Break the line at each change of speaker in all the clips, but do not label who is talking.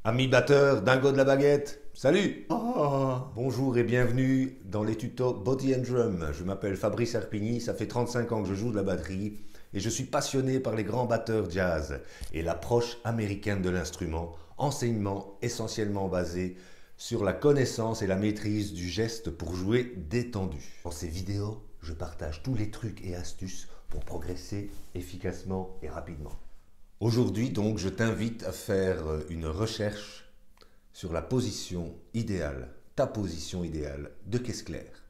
Amis batteurs, dingo de la baguette, salut! Bonjour et bienvenue dans les tutos Body and Drum. Je m'appelle Fabrice Arpigny, ça fait 35 ans que je joue de la batterie et je suis passionné par les grands batteurs jazz et l'approche américaine de l'instrument, enseignement essentiellement basé sur la connaissance et la maîtrise du geste pour jouer détendu. Dans ces vidéos, je partage tous les trucs et astuces pour progresser efficacement et rapidement. Aujourd'hui donc, je t'invite à faire une recherche sur la position idéale, ta position idéale de caisse claire.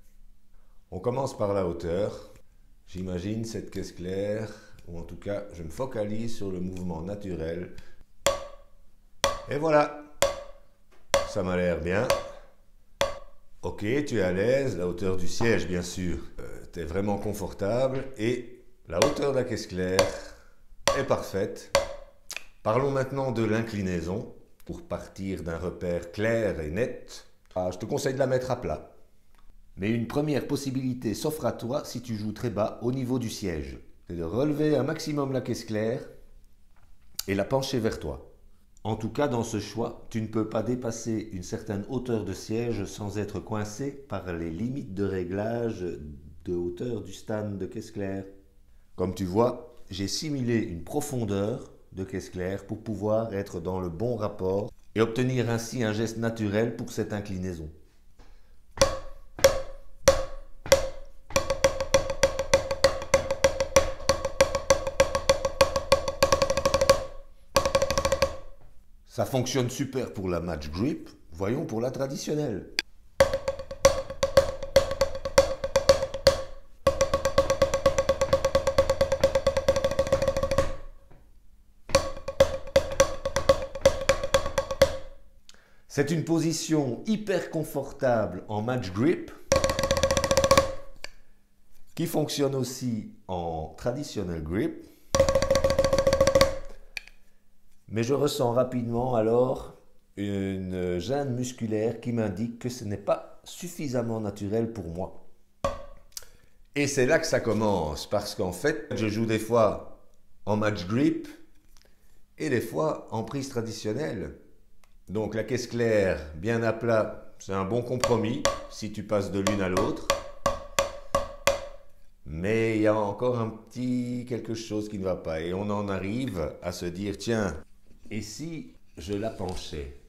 On commence par la hauteur. J'imagine cette caisse claire, ou en tout cas, je me focalise sur le mouvement naturel. Et voilà, ça m'a l'air bien. Ok, tu es à l'aise, la hauteur du siège bien sûr, tu es vraiment confortable et la hauteur de la caisse claire est parfaite. Parlons maintenant de l'inclinaison. Pour partir d'un repère clair et net, je te conseille de la mettre à plat. Mais une première possibilité s'offre à toi si tu joues très bas au niveau du siège. C'est de relever un maximum la caisse claire et la pencher vers toi. En tout cas, dans ce choix, tu ne peux pas dépasser une certaine hauteur de siège sans être coincé par les limites de réglage de hauteur du stand de caisse claire. Comme tu vois, j'ai simulé une profondeur de caisse claire pour pouvoir être dans le bon rapport et obtenir ainsi un geste naturel pour cette inclinaison. Ça fonctionne super pour la match grip, voyons pour la traditionnelle. C'est une position hyper confortable en match grip qui fonctionne aussi en traditional grip. Mais je ressens rapidement alors une gêne musculaire qui m'indique que ce n'est pas suffisamment naturel pour moi. Et c'est là que ça commence parce qu'en fait, je joue des fois en match grip et des fois en prise traditionnelle. Donc la caisse claire bien à plat, c'est un bon compromis si tu passes de l'une à l'autre. Mais il y a encore un petit quelque chose qui ne va pas et on en arrive à se dire tiens, et si je la penchais?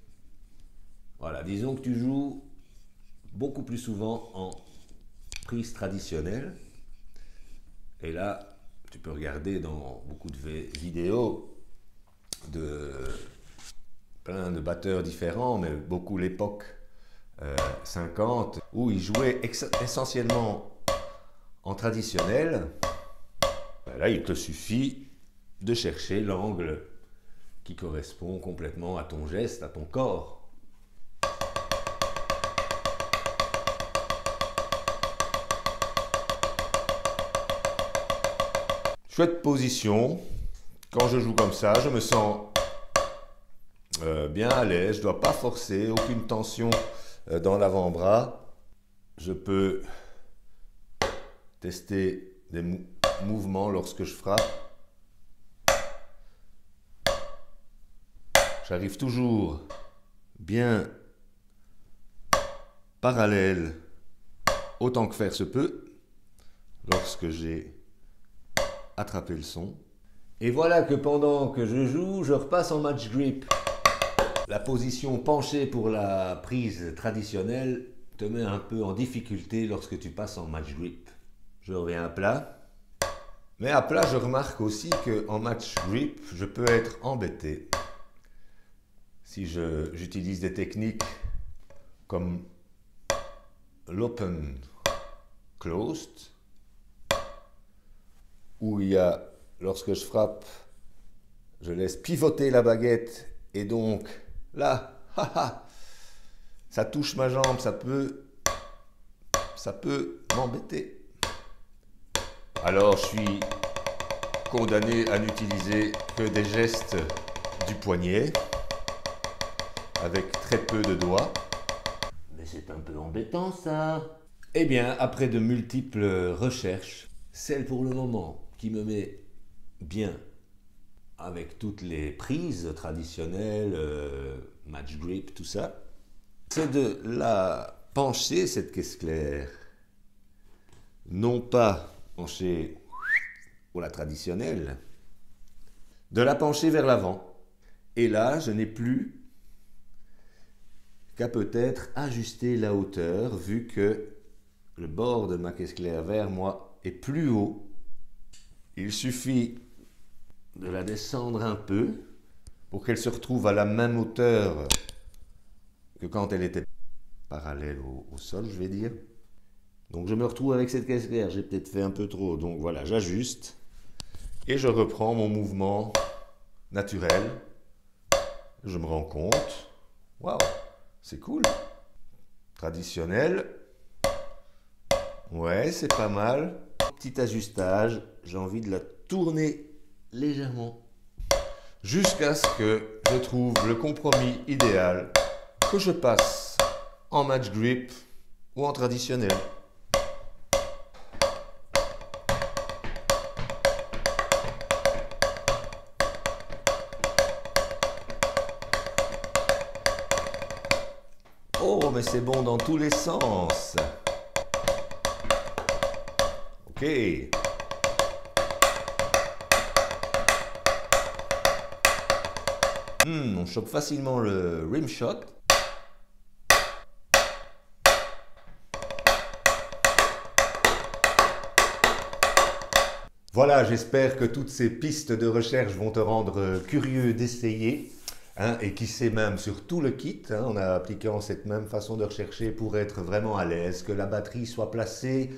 Voilà, disons que tu joues beaucoup plus souvent en prise traditionnelle et là tu peux regarder dans beaucoup de vidéos de plein de batteurs différents, mais beaucoup l'époque 50, où ils jouaient essentiellement en traditionnel. Là, il te suffit de chercher l'angle qui correspond complètement à ton geste, à ton corps. Chouette position. Quand je joue comme ça, je me sens bien à l'aise, je ne dois pas forcer, aucune tension dans l'avant-bras. Je peux tester des mouvements lorsque je frappe. J'arrive toujours bien parallèle autant que faire se peut lorsque j'ai attrapé le son. Et voilà que pendant que je joue, je repasse en match grip. La position penchée pour la prise traditionnelle te met un peu en difficulté lorsque tu passes en match grip. Je reviens à plat. Mais à plat, je remarque aussi qu'en match grip, je peux être embêté si j'utilise des techniques comme l'open closed, où il y a, lorsque je frappe, je laisse pivoter la baguette et donc là, ça touche ma jambe, ça peut m'embêter. Alors je suis condamné à n'utiliser que des gestes du poignet, avec très peu de doigts. Mais c'est un peu embêtant ça. Eh bien, après de multiples recherches, celle pour le moment qui me met bien avec toutes les prises traditionnelles, match grip, tout ça, c'est de la pencher, cette caisse claire. Non pas pencher pour la traditionnelle, de la pencher vers l'avant. Et là, je n'ai plus qu'à peut-être ajuster la hauteur, vu que le bord de ma caisse claire vers moi est plus haut. Il suffit de la descendre un peu pour qu'elle se retrouve à la même hauteur que quand elle était parallèle au sol, je vais dire. Donc je me retrouve avec cette caisse claire, j'ai peut-être fait un peu trop, donc voilà, j'ajuste et je reprends mon mouvement naturel. Je me rends compte, waouh, c'est cool. Traditionnel, ouais, c'est pas mal. Petit ajustage, j'ai envie de la tourner légèrement jusqu'à ce que je trouve le compromis idéal, que je passe en match grip ou en traditionnel. Oh, mais c'est bon dans tous les sens. Ok. On chope facilement le rim shot. Voilà, j'espère que toutes ces pistes de recherche vont te rendre curieux d'essayer. Et qui sait même sur tout le kit, en appliquant cette même façon de rechercher pour être vraiment à l'aise, que la batterie soit placée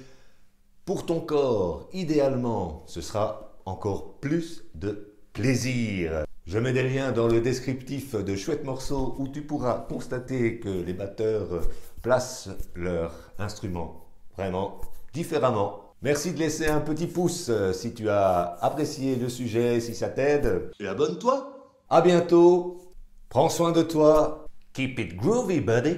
pour ton corps. Idéalement, ce sera encore plus de plaisir. Je mets des liens dans le descriptif de chouettes morceaux où tu pourras constater que les batteurs placent leur instrument vraiment différemment. Merci de laisser un petit pouce si tu as apprécié le sujet, si ça t'aide. Et abonne-toi. À bientôt. Prends soin de toi. Keep it groovy, buddy.